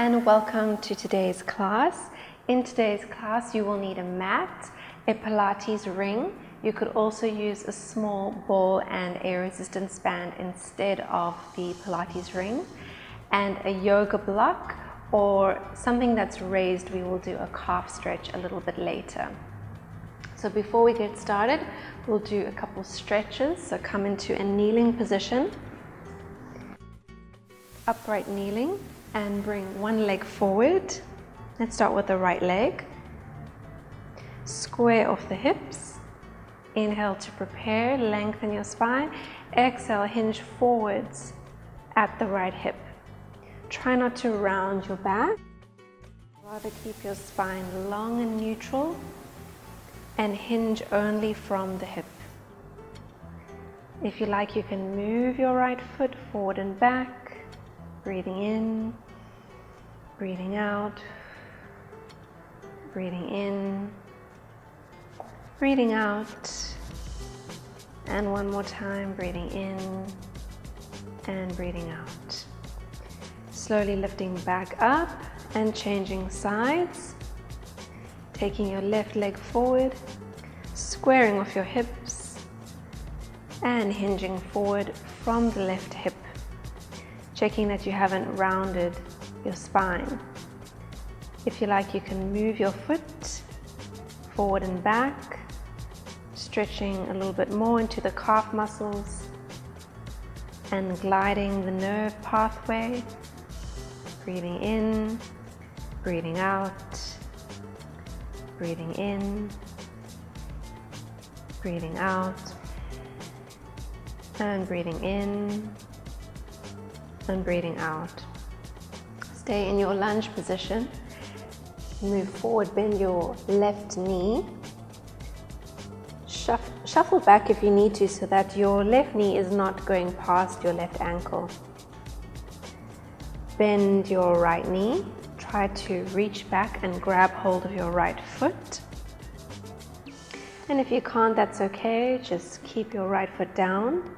and welcome to today's class. In today's class you will need a mat, a Pilates ring. You could also use a small ball and a resistance band instead of the Pilates ring, and a yoga block or something that's raised. We will do a calf stretch a little bit later. So before we get started, we'll do a couple stretches. So come into a kneeling position, upright kneeling, and bring one leg forward. Let's start with the right leg. Square off the hips. Inhale to prepare, lengthen your spine. Exhale, hinge forwards at the right hip. Try not to round your back. Rather keep your spine long and neutral and hinge only from the hip. If you like, you can move your right foot forward and back. Breathing in, breathing out, breathing in, breathing out, and one more time, breathing in and breathing out. Slowly lifting back up and changing sides, taking your left leg forward, squaring off your hips and hinging forward from the left hip. Checking that you haven't rounded your spine. If you like, you can move your foot forward and back, stretching a little bit more into the calf muscles and gliding the nerve pathway. Breathing in, breathing out, breathing in, breathing out, and breathing in and breathing out. Stay in your lunge position. Move forward, bend your left knee. Shuffle back if you need to so that your left knee is not going past your left ankle. Bend your right knee. Try to reach back and grab hold of your right foot. And if you can't, that's okay. Just keep your right foot down.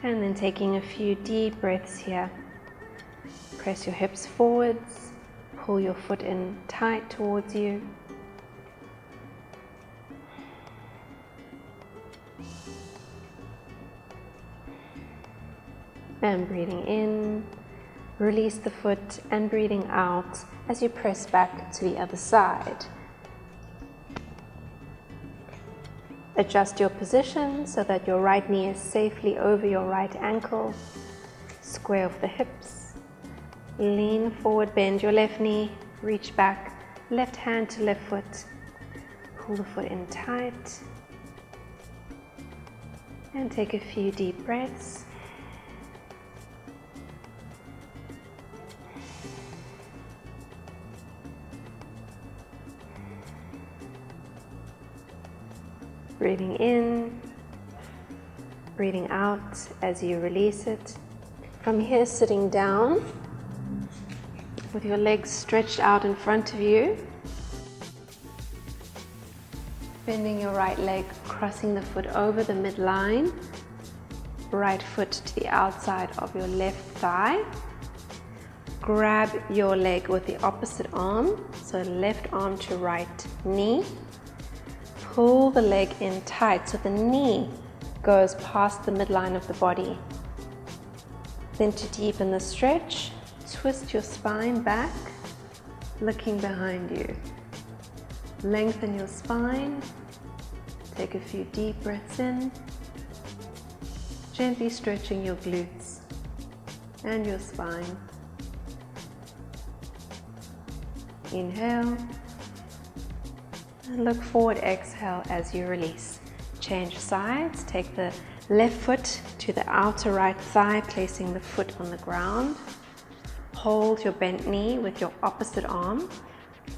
And then taking a few deep breaths here. Press your hips forwards, pull your foot in tight towards you. And breathing in, release the foot, and breathing out as you press back to the other side. Adjust your position so that your right knee is safely over your right ankle. Square off the hips. Lean forward, bend your left knee, reach back, left hand to left foot. Pull the foot in tight. And take a few deep breaths. Breathing in, breathing out as you release it. From here, sitting down with your legs stretched out in front of you. Bending your right leg, crossing the foot over the midline. Right foot to the outside of your left thigh. Grab your leg with the opposite arm, so left arm to right knee. Pull the leg in tight so the knee goes past the midline of the body. Then to deepen the stretch, twist your spine back, looking behind you. Lengthen your spine. Take a few deep breaths in, gently stretching your glutes and your spine. Inhale. And look forward, exhale as you release. Change sides, take the left foot to the outer right thigh, placing the foot on the ground. Hold your bent knee with your opposite arm.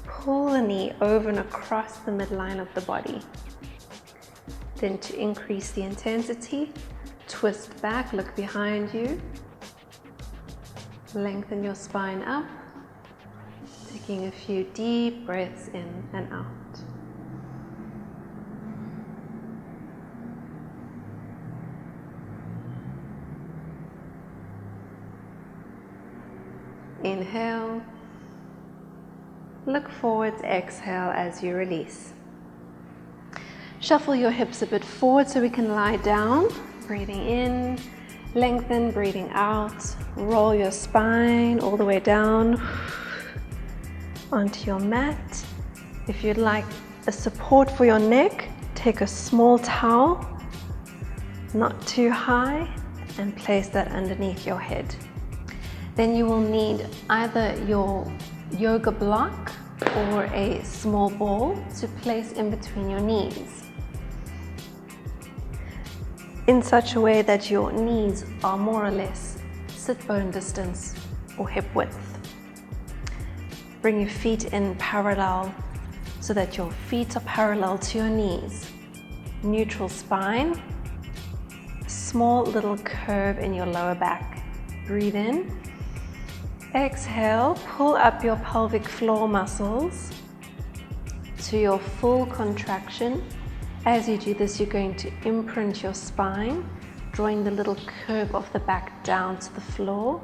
Pull the knee over and across the midline of the body. Then to increase the intensity, twist back, look behind you. Lengthen your spine up, taking a few deep breaths in and out. Inhale. Look forwards, exhale as you release. Shuffle your hips a bit forward so we can lie down. Breathing in, lengthen, breathing out. Roll your spine all the way down onto your mat. If you'd like a support for your neck, take a small towel, not too high, and place that underneath your head. Then you will need either your yoga block or a small ball to place in between your knees, in such a way that your knees are more or less sit bone distance or hip width. Bring your feet in parallel so that your feet are parallel to your knees. Neutral spine, small little curve in your lower back. Breathe in. Exhale, pull up your pelvic floor muscles to your full contraction. As you do this, you're going to imprint your spine, drawing the little curve of the back down to the floor,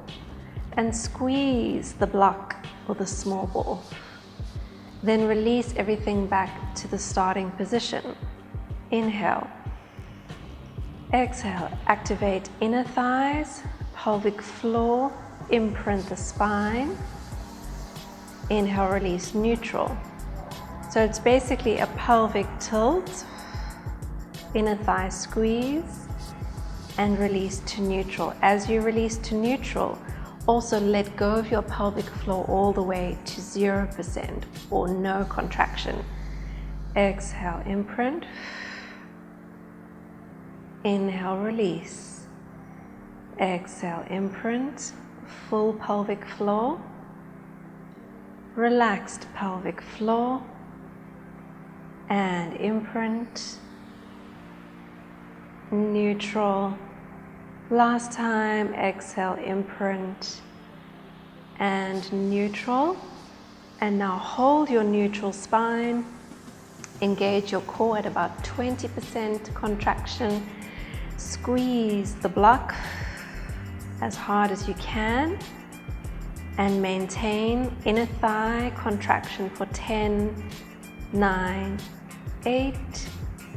and squeeze the block or the small ball. Then release everything back to the starting position. Inhale. Exhale, activate inner thighs, pelvic floor, imprint the spine. Inhale, release neutral. So it's basically a pelvic tilt, inner thigh squeeze, and release to neutral. As you release to neutral, also let go of your pelvic floor all the way to 0% or no contraction. Exhale, imprint. Inhale, release. Exhale, imprint. Full pelvic floor. Relaxed pelvic floor. And imprint. Neutral. Last time, exhale, imprint. And neutral. And now hold your neutral spine. Engage your core at about 20% contraction. Squeeze the block as hard as you can and maintain inner thigh contraction for 10, 9, 8,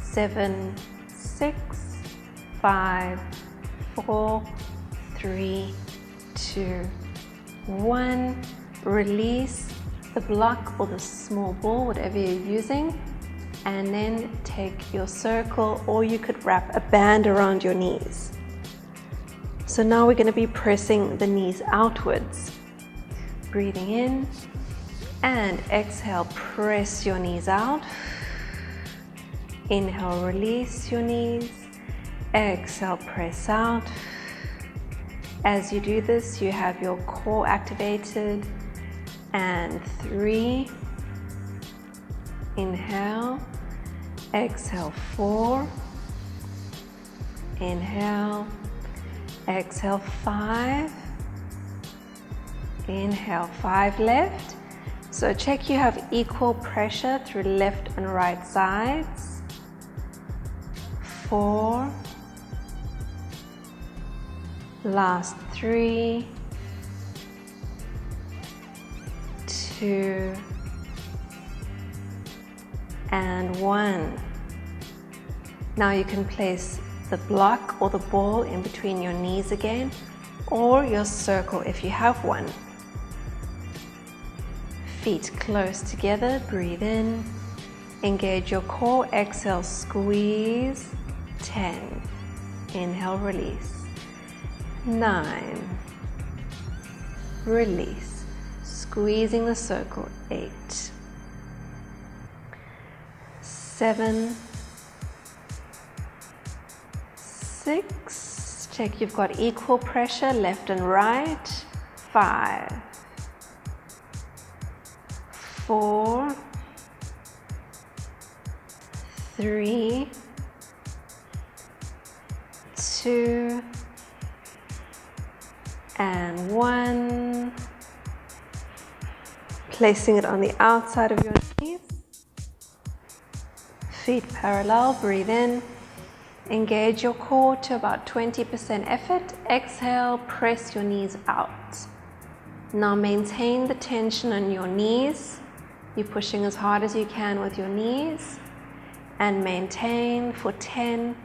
7, 6, 5, 4, 3, 2, 1. Release the block or the small ball, whatever you're using, and then take your circle, or you could wrap a band around your knees. So now we're going to be pressing the knees outwards. Breathing in and exhale, press your knees out. Inhale, release your knees. Exhale, press out. As you do this, you have your core activated. And 3. Inhale. Exhale, 4. Inhale. Exhale, 5. Inhale, 5 left. So check you have equal pressure through left and right sides. 4. Last 3. 2. And 1. Now you can place the block or the ball in between your knees again, or your circle if you have one. Feet close together, breathe in, engage your core, exhale, squeeze, 10, inhale, release, 9, release, squeezing the circle, 8, 7, 6, check you've got equal pressure left and right, 5, 4, 3, 2, and 1. Placing it on the outside of your knees. Feet parallel, breathe in. Engage your core to about 20% effort. Exhale, press your knees out. Now maintain the tension on your knees. You're pushing as hard as you can with your knees. And maintain for 10,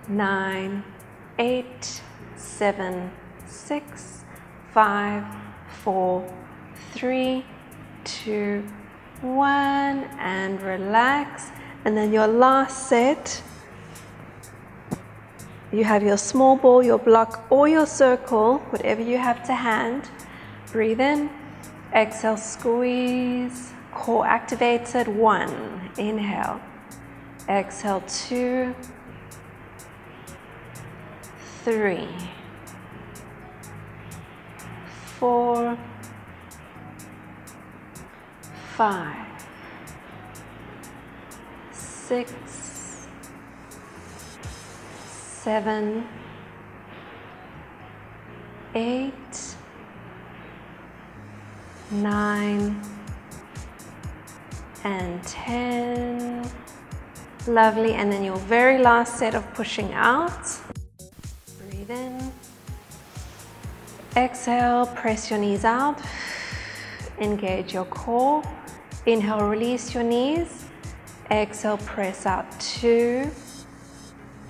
9, 8, 7, 6, 5, 4, 3, 2, 1, and relax. And then your last set, you have your small ball, your block, or your circle, whatever you have to hand. Breathe in, exhale, squeeze, core activated. 1, inhale, exhale, 2, 3, 4, 5, 6, 7, 8, 9, and 10. Lovely. And then your very last set of pushing out. Breathe in. Exhale, press your knees out. Engage your core. Inhale, release your knees. Exhale, press out. 2.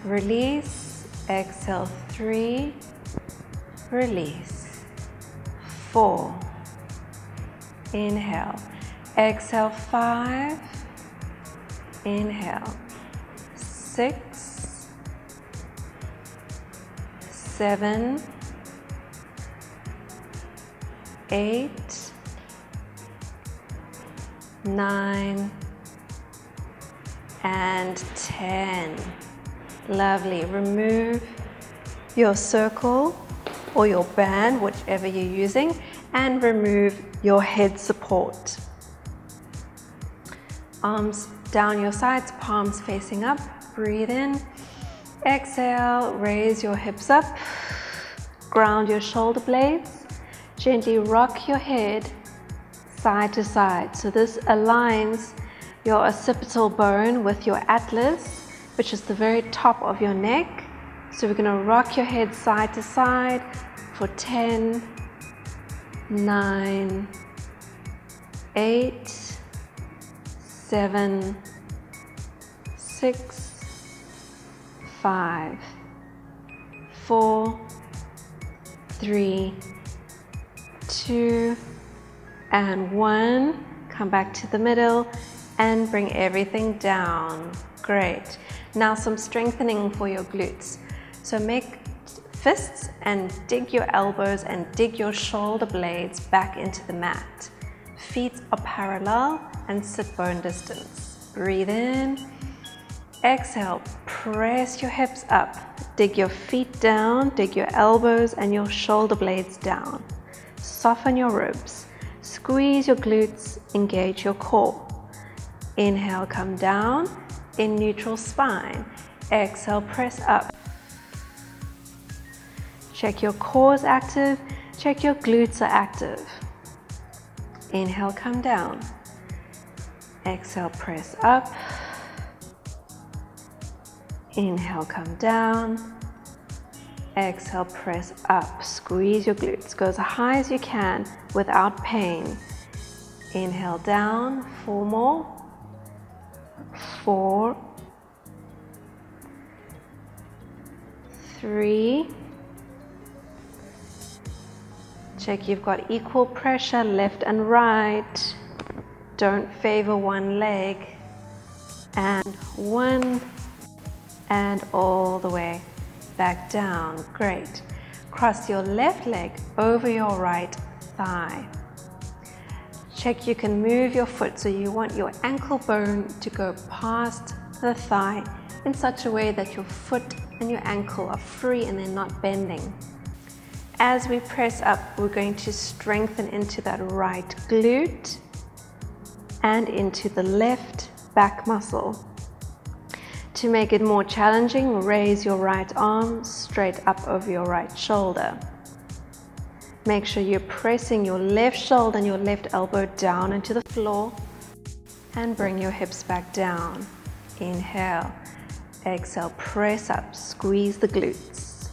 Release. Exhale, 3. Release. 4. Inhale. Exhale, 5. Inhale. 6, 7, 8, 9, and 10. Lovely. Remove your circle or your band, whichever you're using, and remove your head support. Arms down your sides, palms facing up. Breathe in. Exhale, raise your hips up. Ground your shoulder blades. Gently rock your head side to side. So this aligns your occipital bone with your atlas, which is the very top of your neck. So we're going to rock your head side to side for 10, 9, 8, 7, 6, 5, 4, 3, 2, and 1. Come back to the middle and bring everything down. Great. Now some strengthening for your glutes. So make fists and dig your elbows and dig your shoulder blades back into the mat. Feet are parallel and sit bone distance. Breathe in. Exhale, press your hips up. Dig your feet down, dig your elbows and your shoulder blades down. Soften your ribs. Squeeze your glutes, engage your core. Inhale, come down in neutral spine. Exhale, press up. Check your core is active, check your glutes are active. Inhale, come down. Exhale, press up. Inhale, come down. Exhale, press up. Squeeze your glutes. Go as high as you can without pain. Inhale, down. 4 more. 4, 3. Check you've got equal pressure left and right. Don't favor one leg. And 1. And all the way back down. Great. Cross your left leg over your right thigh. Check you can move your foot, so you want your ankle bone to go past the thigh in such a way that your foot and your ankle are free and they're not bending. As we press up, we're going to strengthen into that right glute and into the left back muscle. To make it more challenging, raise your right arm straight up over your right shoulder. Make sure you're pressing your left shoulder and your left elbow down into the floor and bring your hips back down. Inhale, exhale, press up, squeeze the glutes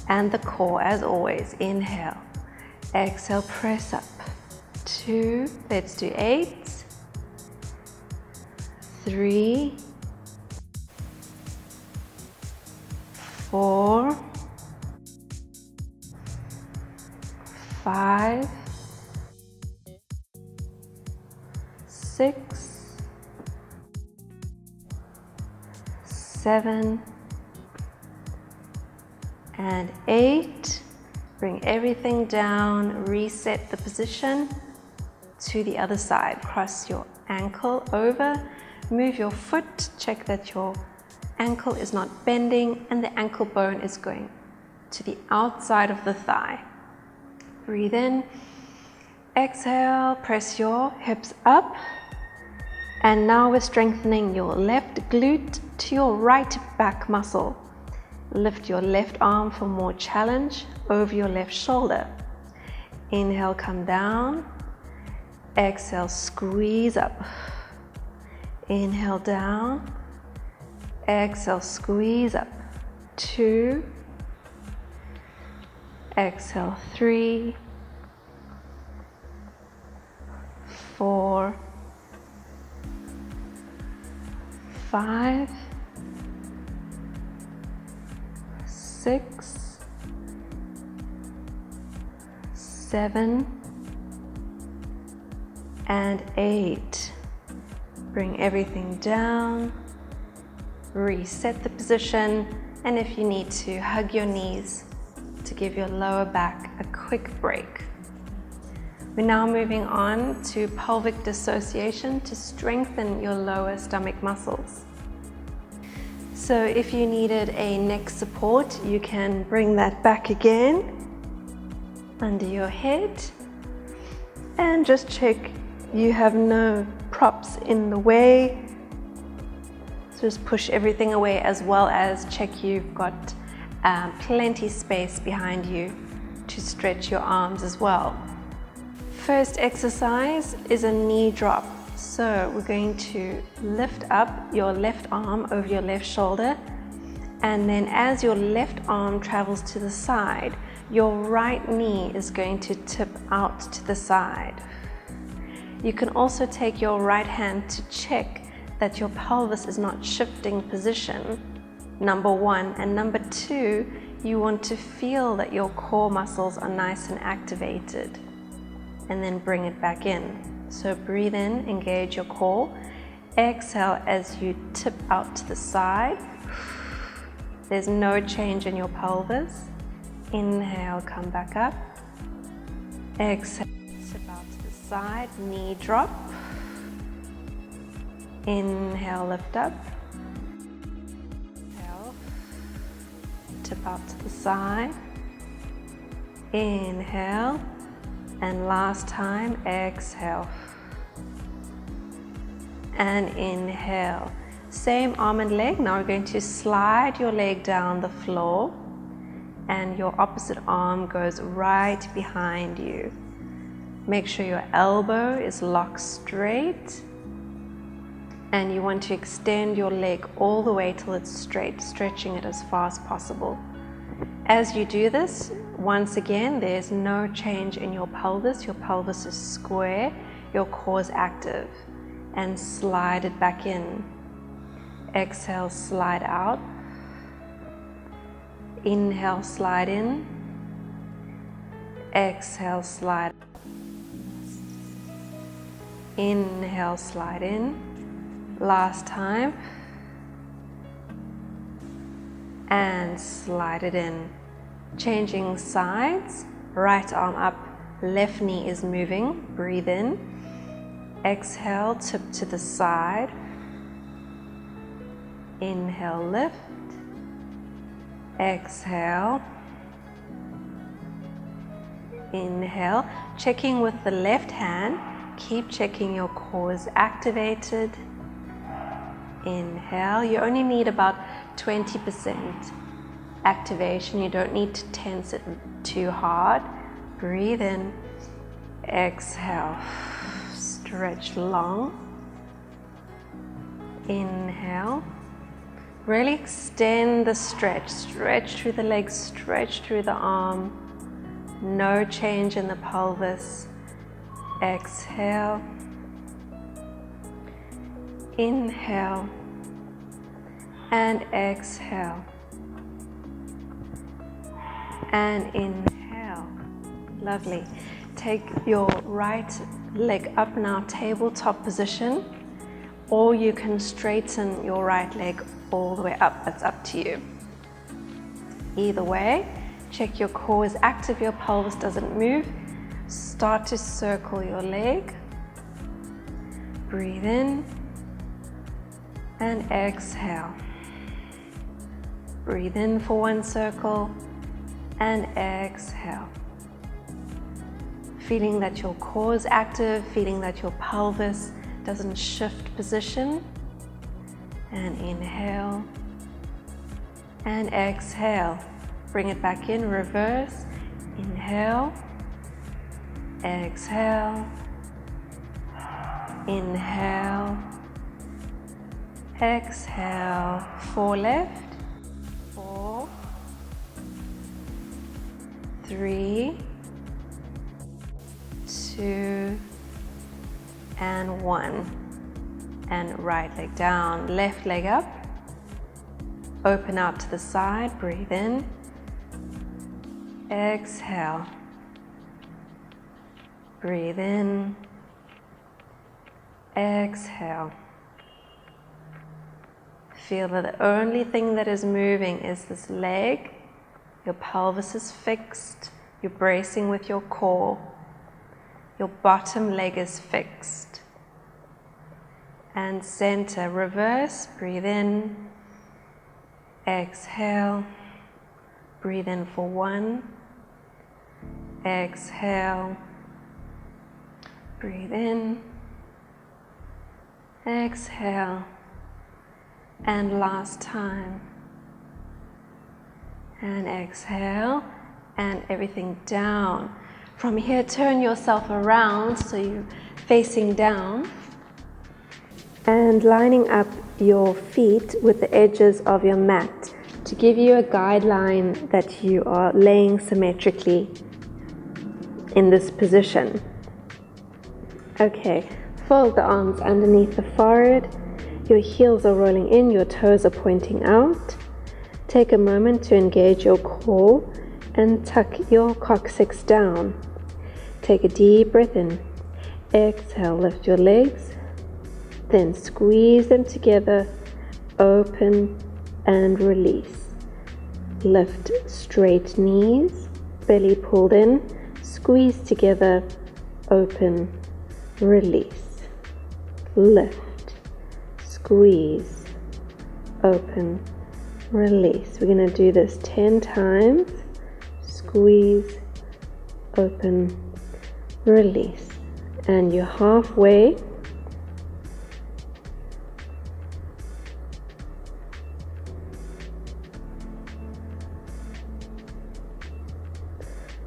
and the core as always. Inhale, Exhale, press up. 2, let's do 8, 3, 4, 5, 6, 7, and 8. Bring everything down, reset the position to the other side. Cross your ankle over, move your foot, check that your ankle is not bending and the ankle bone is going to the outside of the thigh. Breathe in, exhale, press your hips up. And now we're strengthening your left glute to your right back muscle. Lift your left arm for more challenge over your left shoulder. Inhale, come down. Exhale, squeeze up. Inhale, down. Exhale, squeeze up. 2. Exhale, 3. 4. 5. 6, 7, and 8. Bring everything down, reset the position, and if you need to, hug your knees to give your lower back a quick break. We're now moving on to pelvic dissociation to strengthen your lower stomach muscles. So if you needed a neck support, you can bring that back again under your head and just check you have no props in the way. So just push everything away, as well as check you've got plenty space behind you to stretch your arms as well. First exercise is a knee drop. So we're going to lift up your left arm over your left shoulder, and then as your left arm travels to the side, your right knee is going to tip out to the side. You can also take your right hand to check that your pelvis is not shifting position, number 1, and number 2, you want to feel that your core muscles are nice and activated, and then bring it back in. So breathe in, engage your core. Exhale as you tip out to the side. There's no change in your pelvis. Inhale, come back up. Exhale, tip out to the side, knee drop. Inhale, lift up. Exhale, tip out to the side. Inhale. And last time, exhale and inhale. Same arm and leg. Now we're going to slide your leg down the floor and your opposite arm goes right behind you. Make sure your elbow is locked straight and you want to extend your leg all the way till it's straight, stretching it as far as possible. As you do this, once again, there's no change in your pelvis. Your pelvis is square, your core is active, and slide it back in. Exhale, slide out. Inhale, slide in. Exhale, slide out. Inhale, slide in. Last time. And slide it in. Changing sides, right arm up, left knee is moving, breathe in. Exhale, tip to the side. Inhale, lift. Exhale. Inhale, checking with the left hand, keep checking your core is activated. Inhale, you only need about 20% activation, you don't need to tense it too hard. Breathe in, exhale, stretch long. Inhale, really extend the stretch, stretch through the legs, stretch through the arm. No change in the pelvis. Exhale. Inhale. And exhale. And inhale. Lovely. Take your right leg up now, tabletop position, or you can straighten your right leg all the way up. That's up to you. Either way, check your core is active, your pelvis doesn't move. Start to circle your leg. Breathe in and exhale. Breathe in for one circle and exhale. Feeling that your core is active, feeling that your pelvis doesn't shift position. And inhale and exhale. Bring it back in, reverse. Inhale, exhale, inhale, exhale. 4 left. 4, 3, 2, and 1. And right leg down, left leg up. Open out to the side, breathe in. Exhale. Breathe in. Exhale. Feel that the only thing that is moving is this leg. Your pelvis is fixed. You're bracing with your core. Your bottom leg is fixed. And center, reverse, breathe in. Exhale. Breathe in for 1. Exhale. Breathe in. Exhale. And last time. And exhale. And everything down. From here, turn yourself around so you're facing down. And lining up your feet with the edges of your mat to give you a guideline that you are laying symmetrically in this position. Okay, fold the arms underneath the forehead. Your heels are rolling in, your toes are pointing out. Take a moment to engage your core and tuck your coccyx down. Take a deep breath in. Exhale, lift your legs. Then squeeze them together, open and release. Lift straight knees, belly pulled in, squeeze together, open, release. Lift, squeeze, open, release. We're going to do this 10 times. Squeeze, open, release. And you're halfway.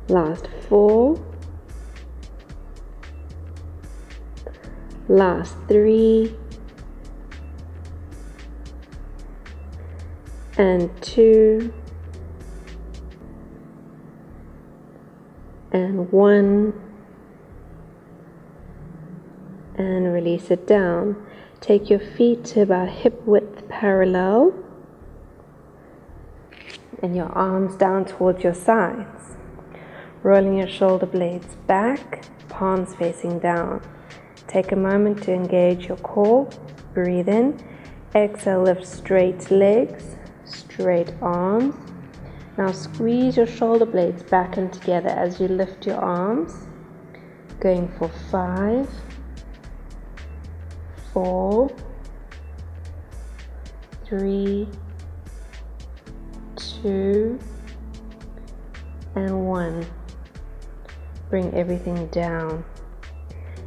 Last 4, last 3, and 2, and 1, and release it down. Take your feet to about hip width parallel, and your arms down towards your sides. Rolling your shoulder blades back, palms facing down. Take a moment to engage your core. Breathe in. Exhale, lift straight legs, straight arms. Now squeeze your shoulder blades back and together as you lift your arms. Going for 5, 4, 3, 2, and 1. Bring everything down.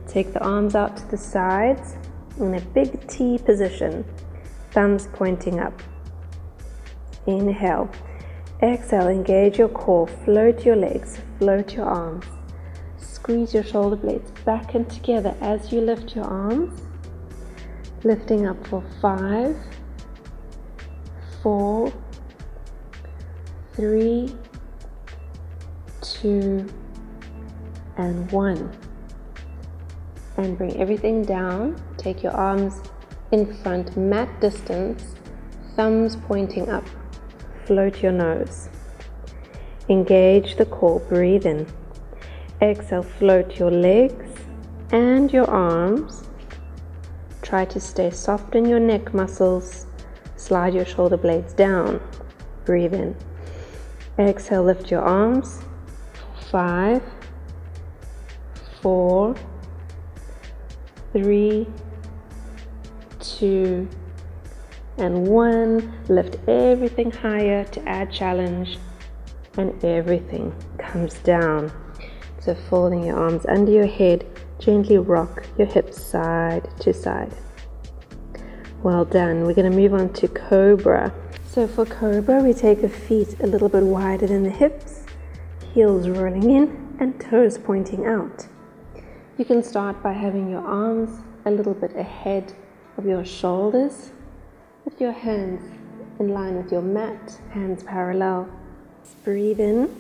Take the arms out to the sides in a big T position, thumbs pointing up. Inhale. Exhale, engage your core, float your legs, float your arms. Squeeze your shoulder blades back and together as you lift your arms. Lifting up for 5, 4, 3, 2, and 1. And bring everything down. Take your arms in front, mat distance, thumbs pointing up. Float your nose. Engage the core, breathe in. Exhale, float your legs and your arms. Try to stay soft in your neck muscles. Slide your shoulder blades down. Breathe in. Exhale, lift your arms. 5, 4, 3, 2, and 1. Lift everything higher to add challenge, and everything comes down. So folding your arms under your head, gently rock your hips side to side. Well done. We're going to move on to Cobra. So for Cobra, we take the feet a little bit wider than the hips, heels rolling in and toes pointing out. You can start by having your arms a little bit ahead of your shoulders, with your hands in line with your mat, hands parallel. Breathe in.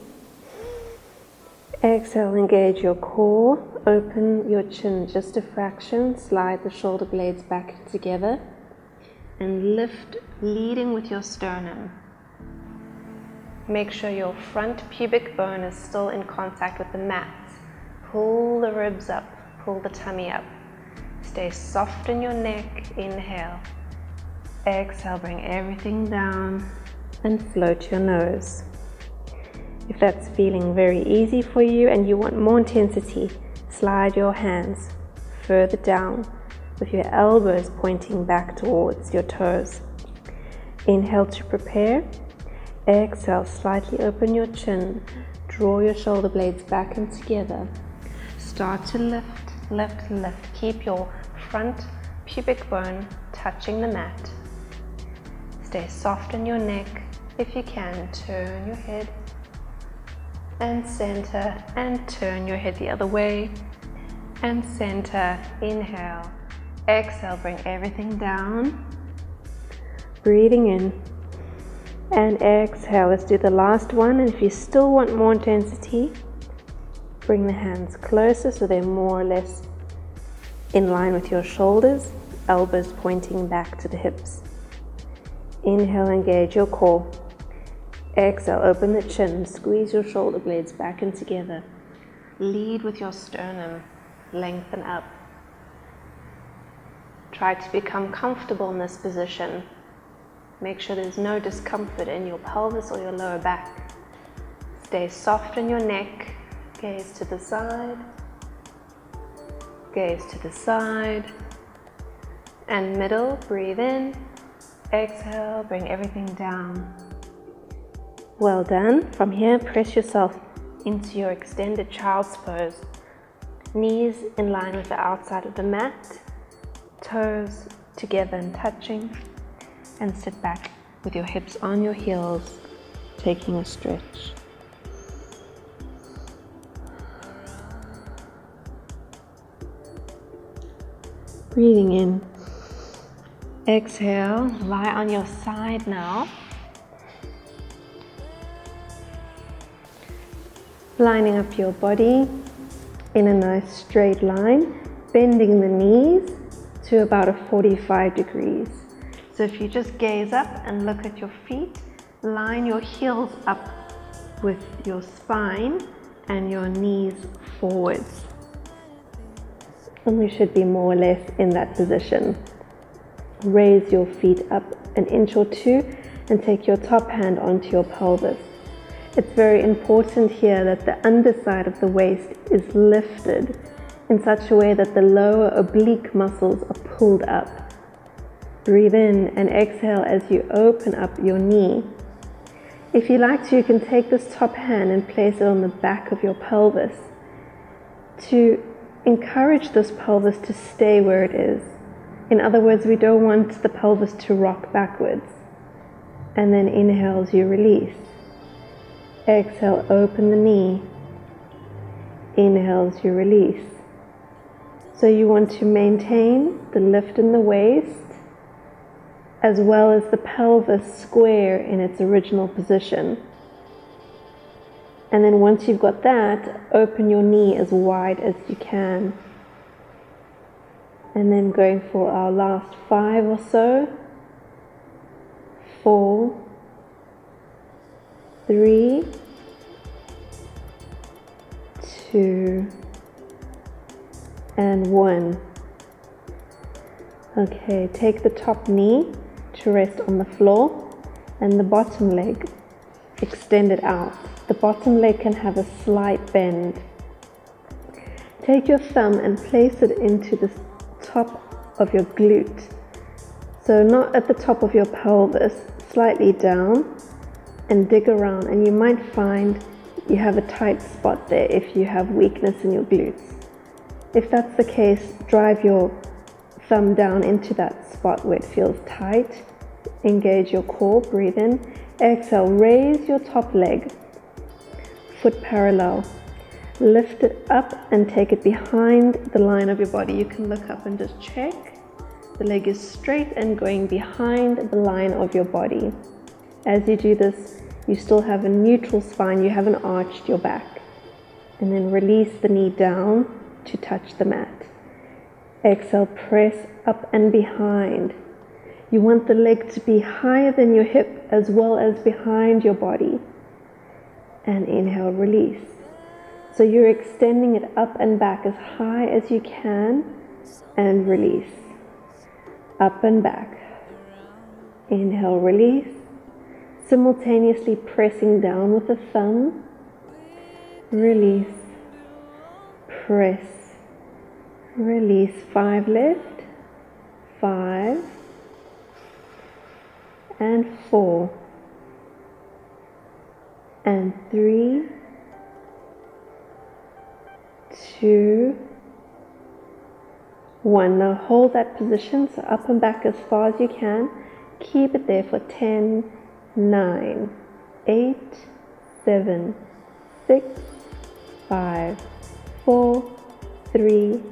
Exhale, engage your core, open your chin just a fraction, slide the shoulder blades back together, and lift, leading with your sternum. Make sure your front pubic bone is still in contact with the mat. Pull the ribs up, pull the tummy up. Stay soft in your neck, inhale. Exhale, bring everything down and float your nose. If that's feeling very easy for you and you want more intensity, slide your hands further down with your elbows pointing back towards your toes. Inhale to prepare. Exhale, slightly open your chin. Draw your shoulder blades back and together. Start to lift, lift, lift. Keep your front pubic bone touching the mat. Stay soft in your neck. If you can, turn your head and center, and turn your head the other way and center. Inhale. Exhale, bring everything down. Breathing in and exhale. Let's do the last one. And if you still want more intensity, bring the hands closer so they're more or less in line with your shoulders, elbows pointing back to the hips. Inhale, engage your core. Exhale, open the chin, squeeze your shoulder blades back and together. Lead with your sternum, lengthen up. Try to become comfortable in this position. Make sure there's no discomfort in your pelvis or your lower back. Stay soft in your neck, gaze to the side, gaze to the side, and middle, breathe in, exhale, bring everything down. Well done. From here, press yourself into your extended child's pose. Knees in line with the outside of the mat, toes together and touching, and sit back with your hips on your heels, taking a stretch. Breathing in. Exhale, lie on your side now. Lining up your body in a nice straight line, bending the knees to about a 45 degrees. So if you just gaze up and look at your feet, line your heels up with your spine and your knees forwards. And we should be more or less in that position. Raise your feet up an inch or two and take your top hand onto your pelvis. It's very important here that the underside of the waist is lifted in such a way that the lower oblique muscles are pulled up. Breathe in and exhale as you open up your knee. If you like to, you can take this top hand and place it on the back of your pelvis to encourage this pelvis to stay where it is. In other words, we don't want the pelvis to rock backwards. And then inhale as you release. Exhale, open the knee. Inhale as you release. So you want to maintain the lift in the waist as well as the pelvis square in its original position. And then once you've got that, open your knee as wide as you can. And then going for our last 5 or so. 4, 3, 2, and 1. Okay, take the top knee to rest on the floor and the bottom leg extend it out. The bottom leg can have a slight bend. Take your thumb and place it into the top of your glute. So not at the top of your pelvis, slightly down, and dig around, and you might find you have a tight spot there if you have weakness in your glutes. If that's the case, drive your thumb down into that spot where it feels tight. Engage your core, breathe in. Exhale, raise your top leg, foot parallel. Lift it up and take it behind the line of your body. You can look up and just check. The leg is straight and going behind the line of your body. As you do this, you still have a neutral spine, you haven't arched your back. And then release the knee down to touch the mat. Exhale, press up and behind. You want the leg to be higher than your hip as well as behind your body. And inhale, release. So you're extending it up and back as high as you can and release. Up and back. Inhale, release. Simultaneously pressing down with the thumb. Release. Press. Release. 5 left. 5. And 4. And 3. 2. 1. Now hold that position, so up and back as far as you can. Keep it there for 10, 9, 8, 7, 6, 5, 4, 3,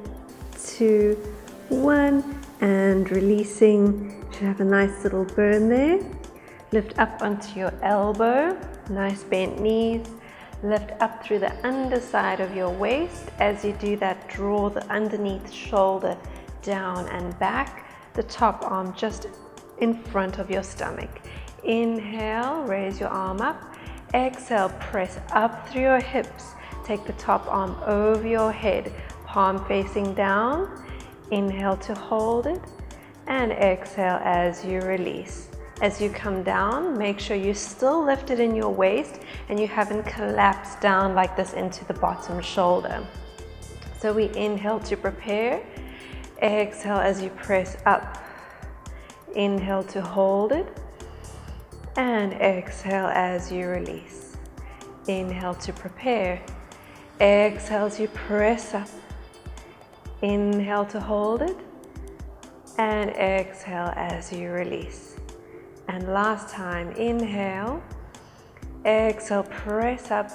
2, 1. And releasing. Should have a nice little burn there. Lift up onto your elbow. Nice bent knees. Lift up through the underside of your waist. As you do that, draw the underneath shoulder down and back. The top arm just in front of your stomach. Inhale, raise your arm up. Exhale, press up through your hips. Take the top arm over your head, palm facing down. Inhale to hold it. And exhale as you release. As you come down, make sure you still lifted in your waist and you haven't collapsed down like this into the bottom shoulder. So we inhale to prepare. Exhale as you press up. Inhale to hold it. And exhale as you release. Inhale to prepare. Exhale as you press up. Inhale to hold it. And exhale as you release. And last time, inhale, exhale, press up,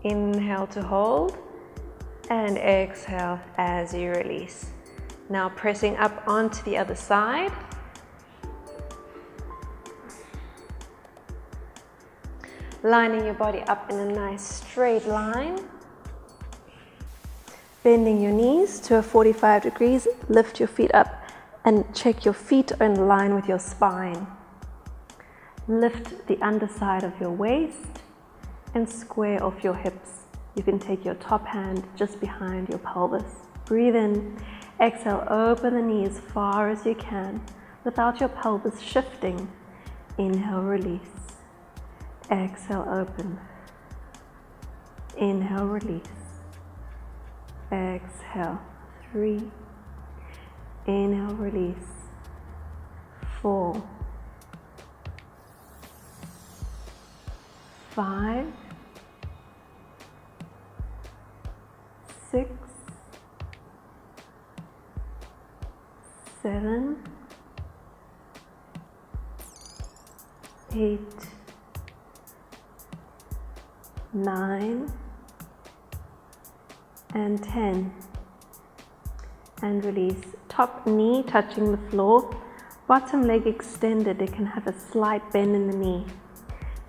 inhale to hold, and exhale as you release. Now pressing up onto the other side. Lining your body up in a nice straight line. Bending your knees to a 45 degrees, lift your feet up and check your feet are in line with your spine. Lift the underside of your waist and square off your hips. You can take your top hand just behind your pelvis. Breathe in. Exhale, open the knee as far as you can without your pelvis shifting. Inhale, release. Exhale, open. Inhale, release. Exhale, 3. Inhale, release. 4. 5. 6. 7. 8. 9. And 10. And release. Top knee touching the floor, bottom leg extended. It can have a slight bend in the knee.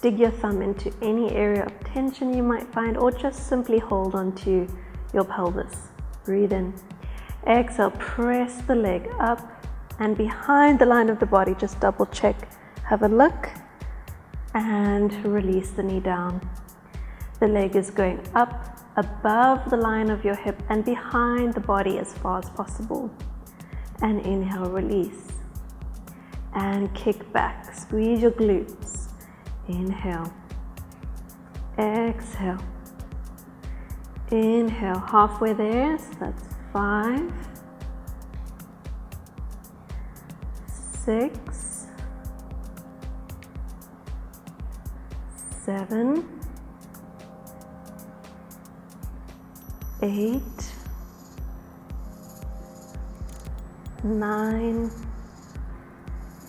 dig your thumb into any area of tension you might find, or just simply hold onto your pelvis. Breathe in. Exhale, press the leg up and behind the line of the body. Just double check, have a look, and release the knee down. The leg is going up above the line of your hip and behind the body as far as possible. And inhale, release. And kick back, squeeze your glutes. Inhale. Exhale. Inhale, halfway there, so that's 5, 6, 7, 8, 9,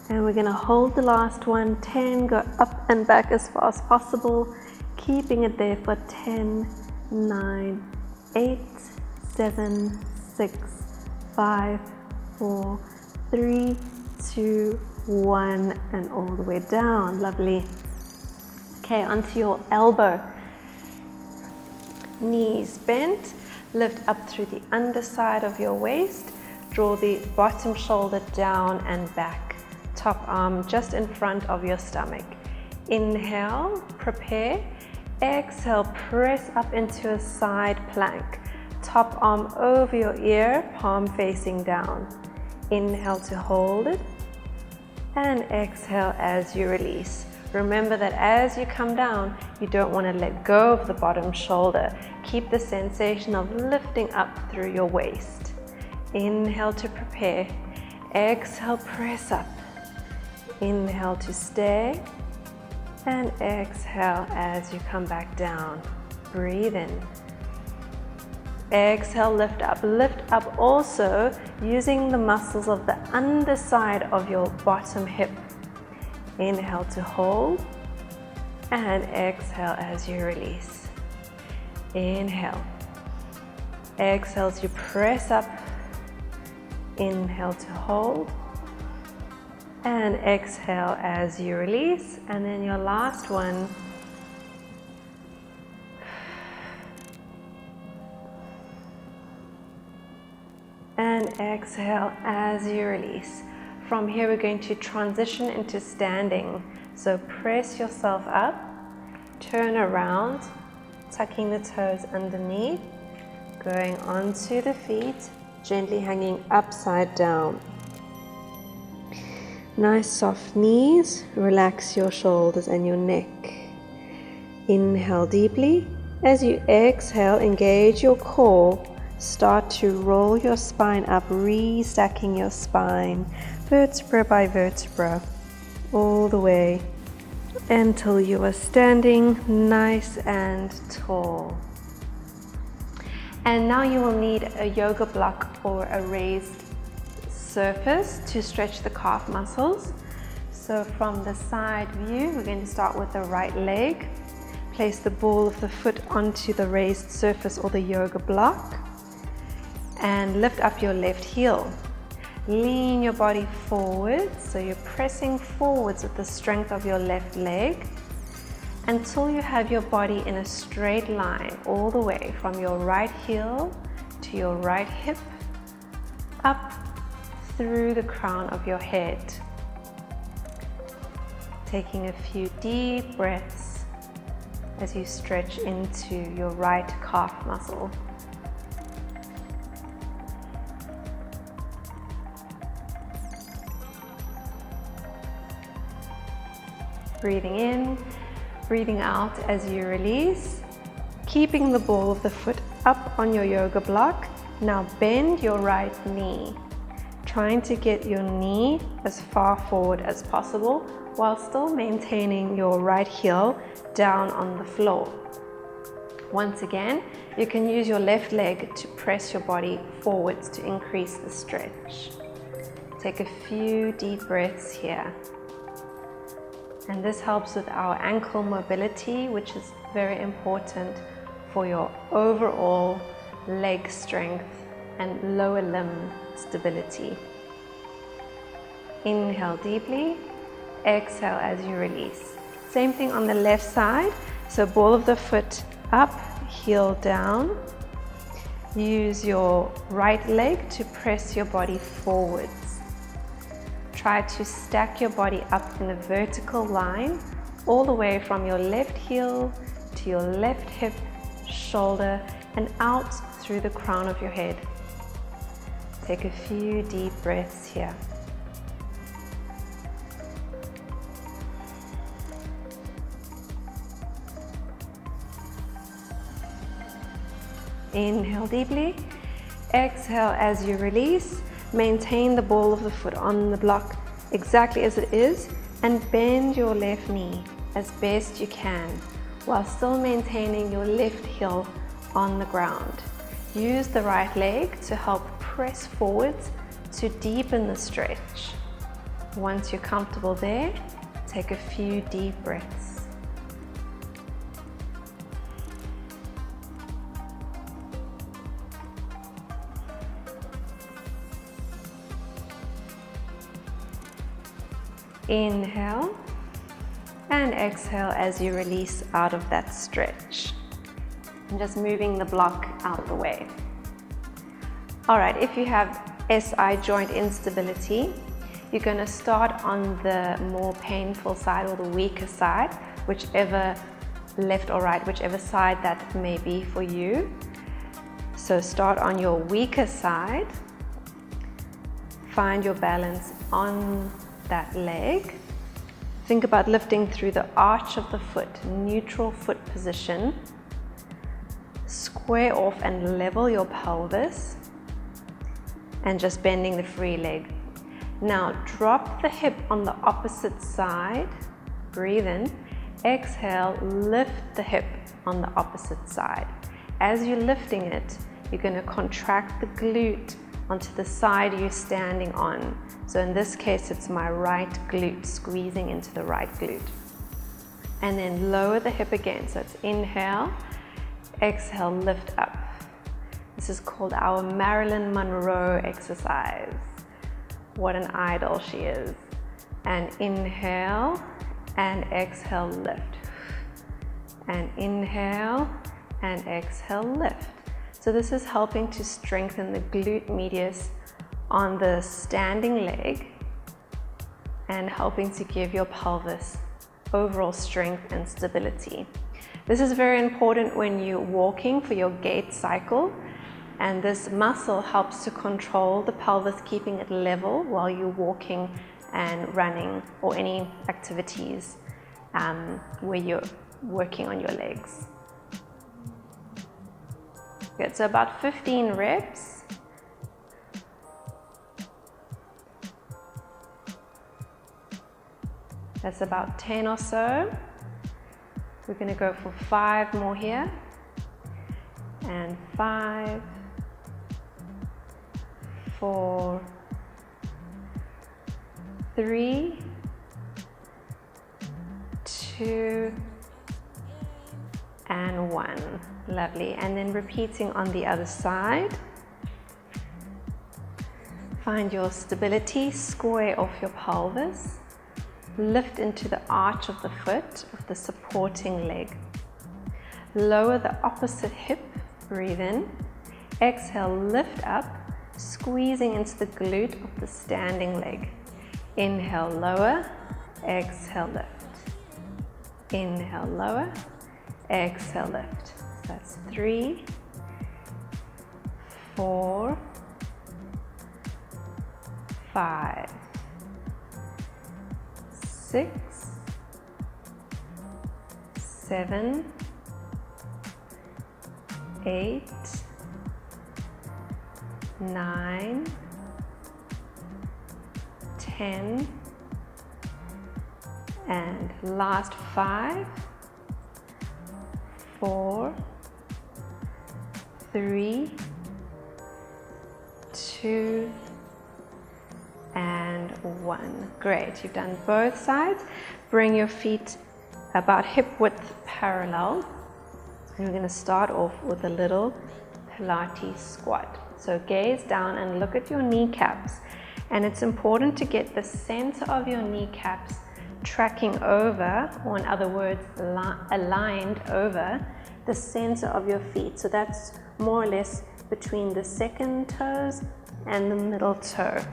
and we're going to hold the last one. 10, go up and back as far as possible, keeping it there for 10, 9, 8, 7, 6, 5, 4, 3, 2, 1, and all the way down. Lovely. Okay, onto your elbow. Knees bent, lift up through the underside of your waist, draw the bottom shoulder down and back, top arm just in front of your stomach. Inhale, prepare. Exhale, press up into a side plank. Top arm over your ear, palm facing down. Inhale to hold it, and exhale as you release. Remember that as you come down, you don't want to let go of the bottom shoulder. Keep the sensation of lifting up through your waist. Inhale to prepare. Exhale, press up. Inhale to stay. And exhale as you come back down. Breathe in. Exhale, lift up. Lift up also using the muscles of the underside of your bottom hip. Inhale to hold, and exhale as you release. Inhale. Exhale as you press up. Inhale to hold, and exhale as you release. And then your last one. And exhale as you release. From here we're going to transition into standing. So press yourself up, turn around, tucking the toes underneath, going onto the feet, gently hanging upside down. Nice soft knees, relax your shoulders and your neck. Inhale deeply. As you exhale, engage your core. Start to roll your spine up, restacking your spine, vertebra by vertebra, all the way until you are standing nice and tall. And now you will need a yoga block or a raised surface to stretch the calf muscles. So from the side view, we're going to start with the right leg. Place the ball of the foot onto the raised surface or the yoga block. And lift up your left heel. Lean your body forward, so you're pressing forwards with the strength of your left leg until you have your body in a straight line all the way from your right heel to your right hip, up through the crown of your head. Taking a few deep breaths as you stretch into your right calf muscle. Breathing in, breathing out as you release, keeping the ball of the foot up on your yoga block. Now bend your right knee, trying to get your knee as far forward as possible while still maintaining your right heel down on the floor. Once again, you can use your left leg to press your body forwards to increase the stretch. Take a few deep breaths here. And this helps with our ankle mobility, which is very important for your overall leg strength and lower limb stability. Inhale deeply, exhale as you release. Same thing on the left side. So ball of the foot up, heel down. Use your right leg to press your body forwards. Try to stack your body up in a vertical line all the way from your left heel to your left hip, shoulder, and out through the crown of your head. Take a few deep breaths here. Inhale deeply, exhale as you release. Maintain the ball of the foot on the block exactly as it is and bend your left knee as best you can while still maintaining your left heel on the ground. Use the right leg to help press forwards to deepen the stretch. Once you're comfortable there, take a few deep breaths. Inhale and exhale as you release out of that stretch. And just moving the block out the way. All right, if you have SI joint instability, you're going to start on the more painful side or the weaker side, whichever left or right, whichever side that may be for you. So start on your weaker side. Find your balance on that leg. Think about lifting through the arch of the foot, neutral foot position. Square off and level your pelvis and just bending the free leg. Now drop the hip on the opposite side. Breathe in. Exhale, lift the hip on the opposite side. As you're lifting it, you're going to contract the glute onto the side you're standing on. So in this case, it's my right glute, squeezing into the right glute. And then lower the hip again. So it's inhale, exhale, lift up. This is called our Marilyn Monroe exercise. What an idol she is. And inhale and exhale, lift. And inhale and exhale, lift. So this is helping to strengthen the glute medius on the standing leg and helping to give your pelvis overall strength and stability. This is very important when you're walking for your gait cycle, and this muscle helps to control the pelvis, keeping it level while you're walking and running or any activities where you're working on your legs. Good, so about 15 reps. That's about 10 or so. We're going to go for 5 more here. And 5, 4, 3, 2, and 1. Lovely. And then repeating on the other side. Find your stability, square off your pelvis. Lift into the arch of the foot of the supporting leg. Lower the opposite hip, breathe in. Exhale, lift up, squeezing into the glute of the standing leg. Inhale, lower, exhale, lift. Inhale, lower, exhale, lift. So that's 3, 4, 5, 6, 7, 8, 9, 10, and last 5, 4, 3, 2, and 1. Great, you've done both sides. Bring your feet about hip width parallel. And we're going to start off with a little Pilates squat. So gaze down and look at your kneecaps. And it's important to get the center of your kneecaps tracking over, or in other words, aligned over the center of your feet. So that's more or less between the second toes and the middle toe.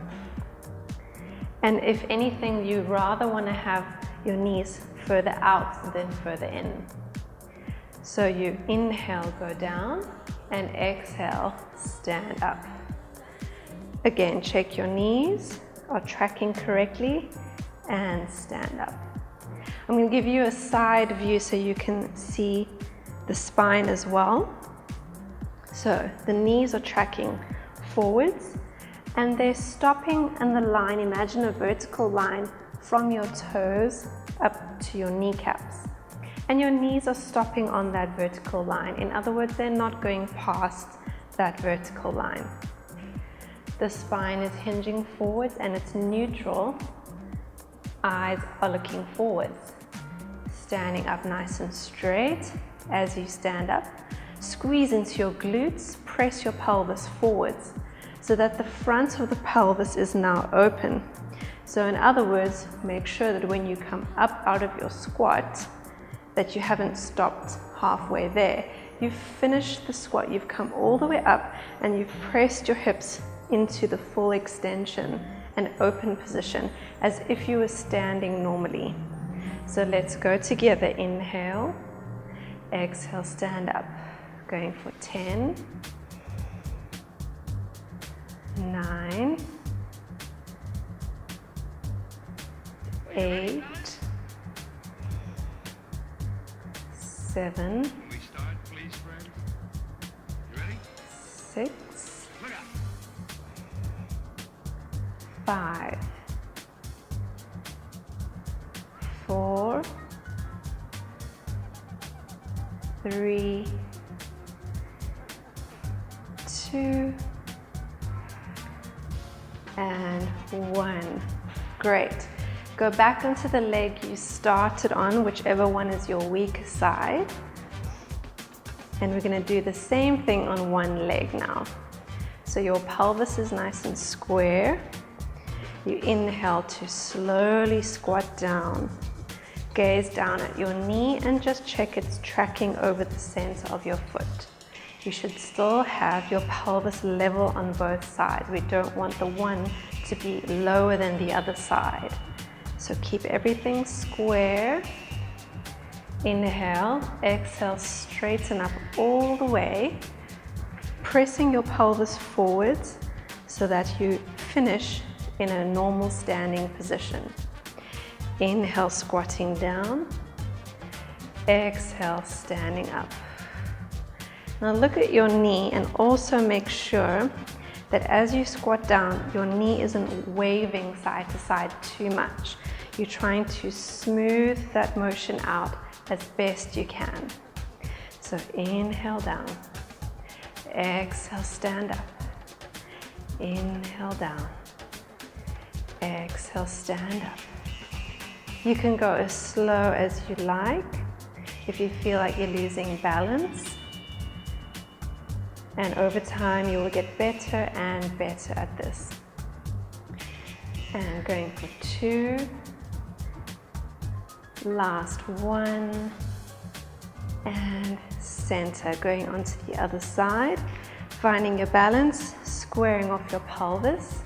And if anything, you rather want to have your knees further out than further in. So you inhale, go down, and exhale, stand up. Again, check your knees are tracking correctly and stand up. I'm going to give you a side view so you can see the spine as well. So the knees are tracking forwards and they're stopping in the line. Imagine a vertical line from your toes up to your kneecaps. And your knees are stopping on that vertical line. In other words, they're not going past that vertical line. The spine is hinging forwards and it's neutral. Eyes are looking forwards. Standing up nice and straight as you stand up. Squeeze into your glutes, press your pelvis forwards so that the front of the pelvis is now open. So in other words, make sure that when you come up out of your squat, that you haven't stopped halfway there. You've finished the squat, you've come all the way up and you've pressed your hips into the full extension and open position as if you were standing normally. So let's go together. Inhale, exhale, stand up. Going for 10, 9, 8, 7, 6, 5, 4, 3, 2, and 1. Great. Go back onto the leg you started on, whichever one is your weak side. And we're going to do the same thing on one leg now. So your pelvis is nice and square. You inhale to slowly squat down. Gaze down at your knee and just check it's tracking over the center of your foot. You should still have your pelvis level on both sides. We don't want the one to be lower than the other side. So keep everything square. Inhale, exhale, straighten up all the way, pressing your pelvis forwards so that you finish in a normal standing position. Inhale, squatting down. Exhale, standing up. Now look at your knee and also make sure that as you squat down, your knee isn't waving side to side too much. You're trying to smooth that motion out as best you can. So inhale down. Exhale, stand up. Inhale down. Exhale, stand up. You can go as slow as you like if you feel like you're losing balance. And over time, you will get better and better at this. And going for 2. Last 1. And center. Going onto the other side. Finding your balance, squaring off your pelvis.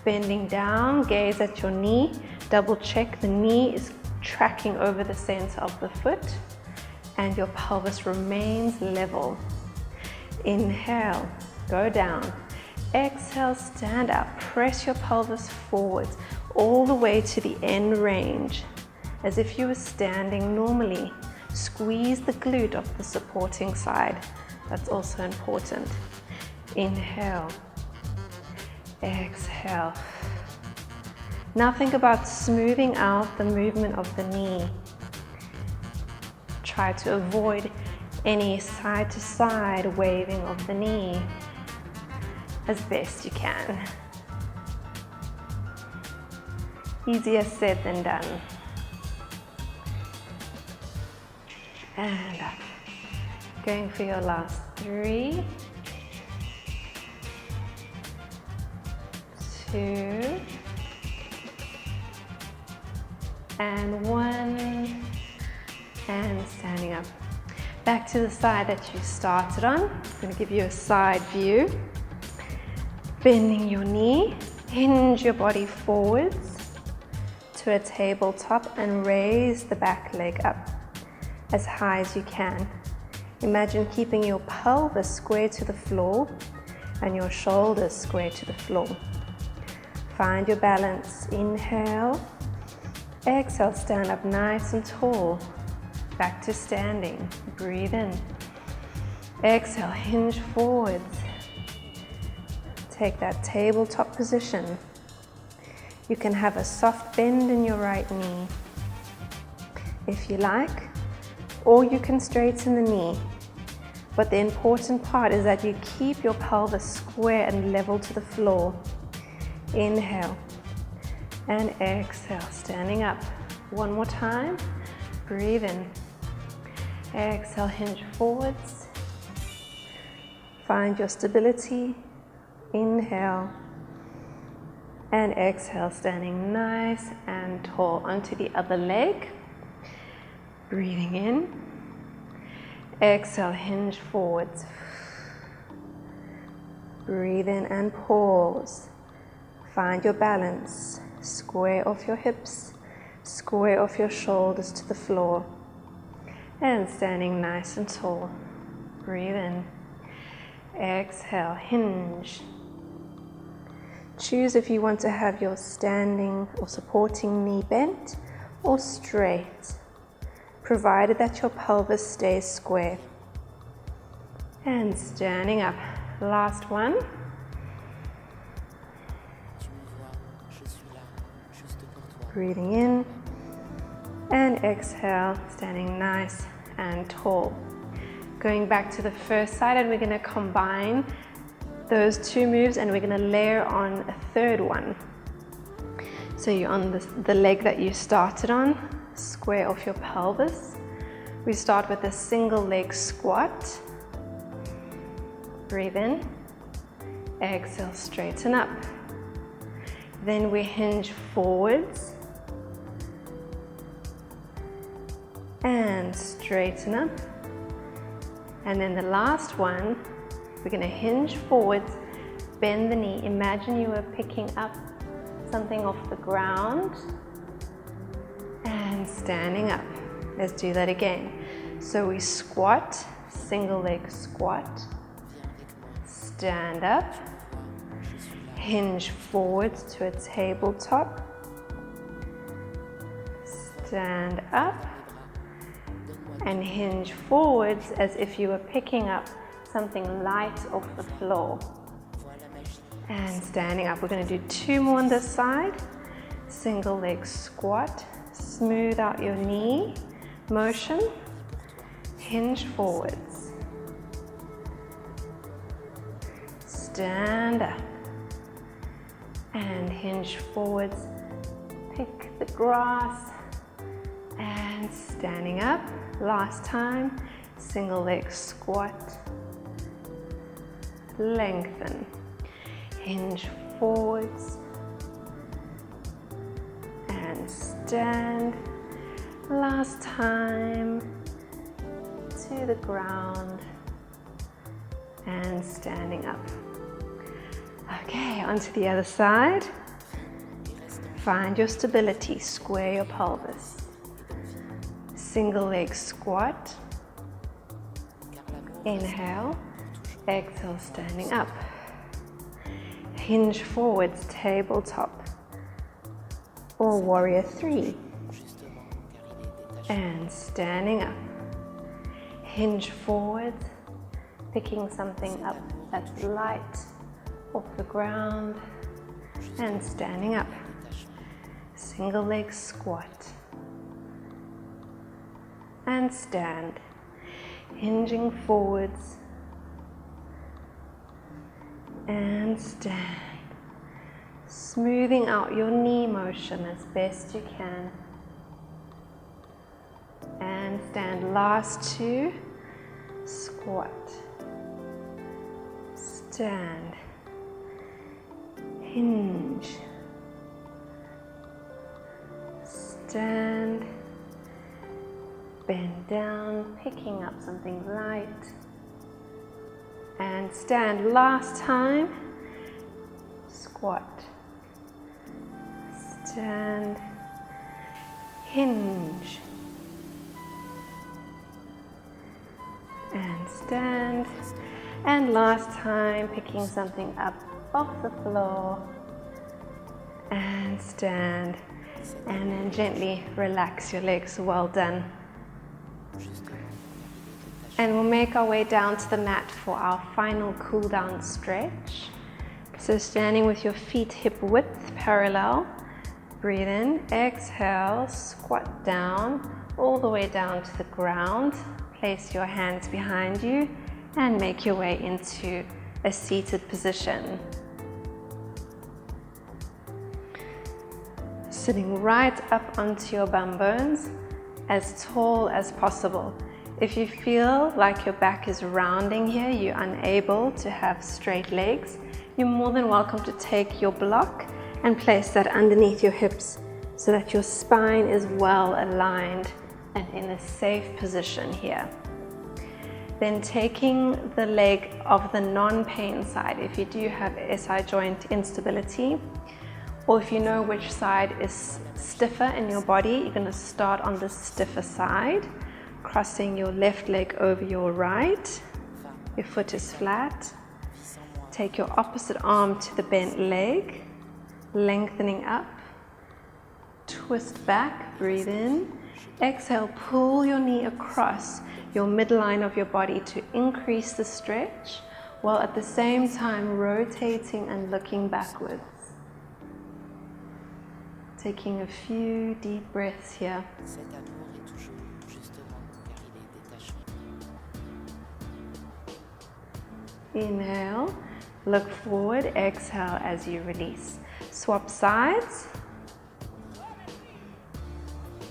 Bending down, gaze at your knee. Double check the knee is tracking over the center of the foot. And your pelvis remains level. Inhale, go down. Exhale, stand up. Press your pelvis forwards all the way to the end range, as if you were standing normally. Squeeze the glute of the supporting side. That's also important. Inhale. Exhale. Now think about smoothing out the movement of the knee. Try to avoid any side to side waving of the knee as best you can. Easier said than done. And up. Going for your last 3, 2, and 1, and standing up. Back to the side that you started on. I'm going to give you a side view. Bending your knee, hinge your body forwards to a tabletop and raise the back leg up as high as you can. Imagine keeping your pelvis square to the floor and your shoulders square to the floor. Find your balance. Inhale. Exhale, stand up nice and tall. Back to standing. Breathe in. Exhale, hinge forwards. Take that tabletop position. You can have a soft bend in your right knee if you like, or you can straighten the knee. But the important part is that you keep your pelvis square and level to the floor. Inhale and exhale, standing up. One more time. Breathe in. Exhale, hinge forwards. Find your stability. Inhale and exhale, standing nice and tall. Onto the other leg. Breathing in. Exhale, hinge forwards. Breathe in and pause. Find your balance. Square off your hips, square off your shoulders to the floor. And standing nice and tall. Breathe in. Exhale, hinge. Choose if you want to have your standing or supporting knee bent or straight, provided that your pelvis stays square. And standing up. Last one. Breathing in and exhale, standing nice and tall. Going back to the first side, and we're going to combine those two moves and we're going to layer on a third one. So you're on the leg that you started on, square off your pelvis. We start with a single leg squat. Breathe in, exhale, straighten up. Then we hinge forwards and straighten up. And then the last one, we're going to hinge forwards, bend the knee. Imagine you were picking up something off the ground and standing up. Let's do that again. So we squat, single leg squat, stand up, hinge forwards to a tabletop, stand up, and hinge forwards as if you were picking up something light off the floor. And standing up. We're going to do two more on this side. Single leg squat, smooth out your knee motion, hinge forwards, stand up, and hinge forwards, pick the grass, and standing up. Last time, single leg squat, lengthen, hinge forwards, and stand. Last time, to the ground, and standing up. Okay, onto the other side. Find your stability, square your pelvis. Single leg squat. Inhale, exhale, standing up. Hinge forwards, tabletop, or warrior 3. And standing up. Hinge forwards, picking something up that's light off the ground, and standing up. Single leg squat. And stand. Hinging forwards, and stand. Smoothing out your knee motion as best you can. And stand. Last two. Squat. Stand. Hinge. stand, bend down, picking up something light, and stand. Last time, squat, stand, hinge, and stand. And last time, picking something up off the floor, and stand, and then gently relax your legs. Well done. And we'll make our way down to the mat for our final cool down stretch. So standing with your feet hip width parallel, breathe in, exhale, squat down, all the way down to the ground. Place your hands behind you and make your way into a seated position. Sitting right up onto your bum bones, as tall as possible. If you feel like your back is rounding here, you're unable to have straight legs, you're more than welcome to take your block and place that underneath your hips so that your spine is well aligned and in a safe position here. Then taking the leg of the non-pain side, if you do have SI joint instability, or if you know which side is stiffer in your body, you're going to start on the stiffer side, crossing your left leg over your right. Your foot is flat. Take your opposite arm to the bent leg, lengthening up. Twist back, breathe in. Exhale, pull your knee across your midline of your body to increase the stretch, while at the same time rotating and looking backwards. Taking a few deep breaths here. Inhale, look forward, exhale as you release. Swap sides.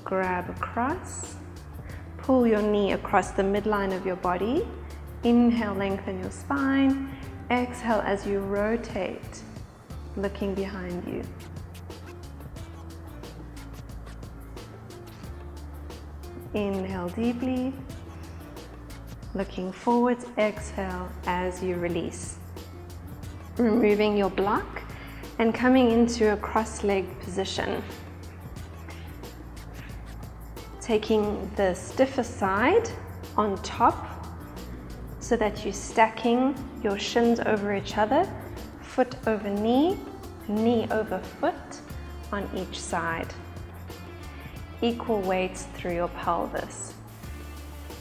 Grab across. Pull your knee across the midline of your body. Inhale, lengthen your spine. Exhale as you rotate, looking behind you. Inhale deeply, looking forwards, exhale as you release. Removing your block and coming into a cross-legged position. Taking the stiffer side on top so that you're stacking your shins over each other, foot over knee, knee over foot on each side. Equal weights through your pelvis.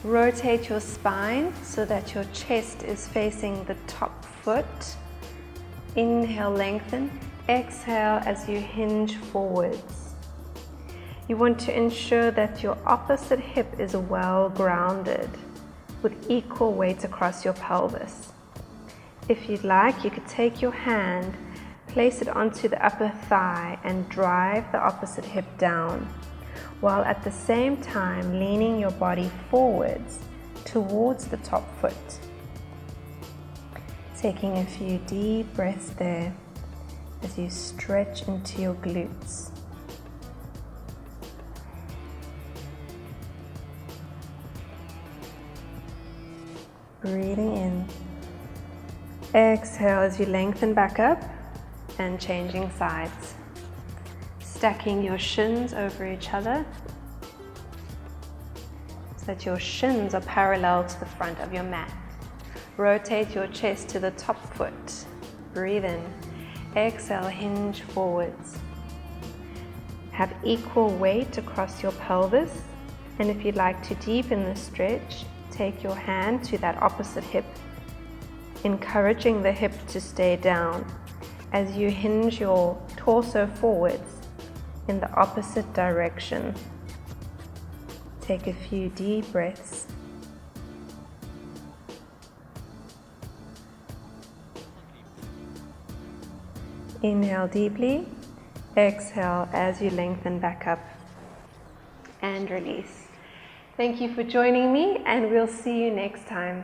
Rotate your spine so that your chest is facing the top foot. Inhale, lengthen. Exhale as you hinge forwards. You want to ensure that your opposite hip is well grounded with equal weight across your pelvis. If you'd like, you could take your hand, place it onto the upper thigh and drive the opposite hip down, while at the same time leaning your body forwards towards the top foot. Taking a few deep breaths there as you stretch into your glutes. Breathing in. Exhale as you lengthen back up and changing sides. Stacking your shins over each other so that your shins are parallel to the front of your mat. Rotate your chest to the top foot. Breathe in. Exhale, hinge forwards. Have equal weight across your pelvis, and if you'd like to deepen the stretch, take your hand to that opposite hip, encouraging the hip to stay down as you hinge your torso forwards in the opposite direction. Take a few deep breaths. Inhale deeply, exhale as you lengthen back up and release. Thank you for joining me, and we'll see you next time.